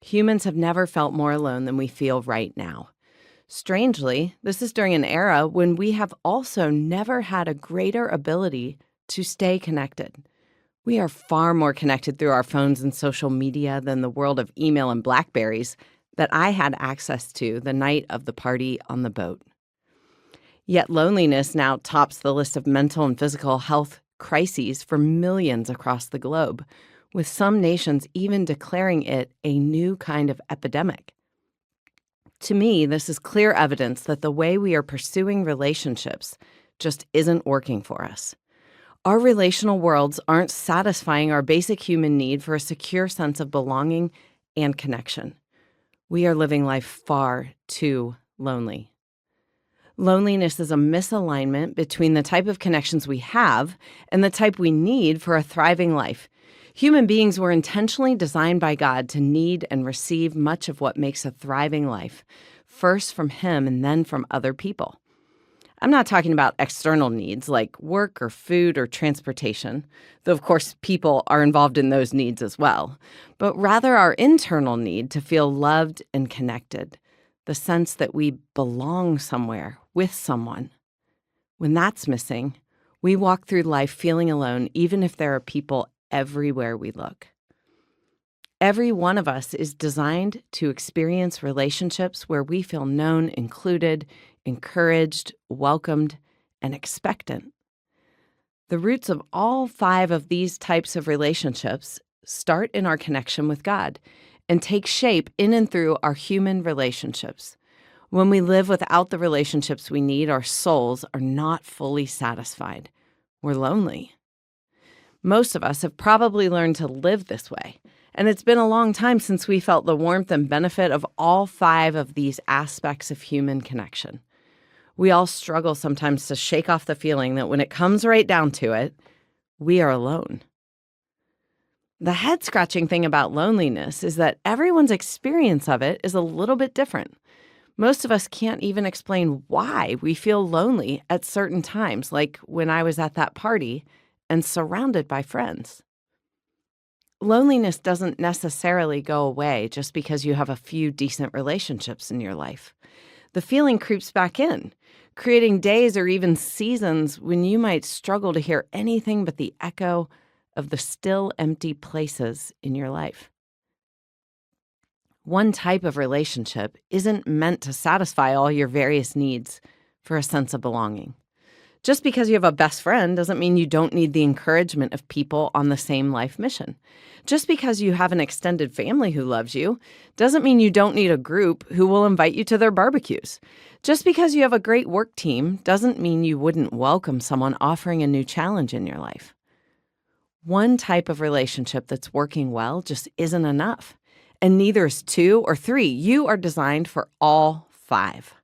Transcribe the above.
Humans have never felt more alone than we feel right now. Strangely, this is during an era when we have also never had a greater ability to stay connected. We are far more connected through our phones and social media than the world of email and Blackberries that I had access to the night of the party on the boat. Yet loneliness now tops the list of mental and physical health crises for millions across the globe, with some nations even declaring it a new kind of epidemic. To me, this is clear evidence that the way we are pursuing relationships just isn't working for us. Our relational worlds aren't satisfying our basic human need for a secure sense of belonging and connection. We are living life far too lonely. Loneliness is a misalignment between the type of connections we have and the type we need for a thriving life. Human beings were intentionally designed by God to need and receive much of what makes a thriving life, first from Him and then from other people. I'm not talking about external needs like work or food or transportation, though of course people are involved in those needs as well, but rather our internal need to feel loved and connected, the sense that we belong somewhere with someone. When that's missing, we walk through life feeling alone, even if there are people everywhere we look. Every one of us is designed to experience relationships where we feel known, included, encouraged, welcomed, and expectant. The roots of all 5 of these types of relationships start in our connection with God and take shape in and through our human relationships. When we live without the relationships we need, our souls are not fully satisfied. We're lonely. Most of us have probably learned to live this way, and it's been a long time since we felt the warmth and benefit of all 5 of these aspects of human connection. We all struggle sometimes to shake off the feeling that when it comes right down to it, we are alone. The head-scratching thing about loneliness is that everyone's experience of it is a little bit different. Most of us can't even explain why we feel lonely at certain times, like when I was at that party and surrounded by friends. Loneliness doesn't necessarily go away just because you have a few decent relationships in your life. The feeling creeps back in, creating days or even seasons when you might struggle to hear anything but the echo of the still empty places in your life. One type of relationship isn't meant to satisfy all your various needs for a sense of belonging. Just because you have a best friend doesn't mean you don't need the encouragement of people on the same life mission. Just because you have an extended family who loves you doesn't mean you don't need a group who will invite you to their barbecues. Just because you have a great work team doesn't mean you wouldn't welcome someone offering a new challenge in your life. One type of relationship that's working well just isn't enough, and neither is 2 or 3. You are designed for all 5.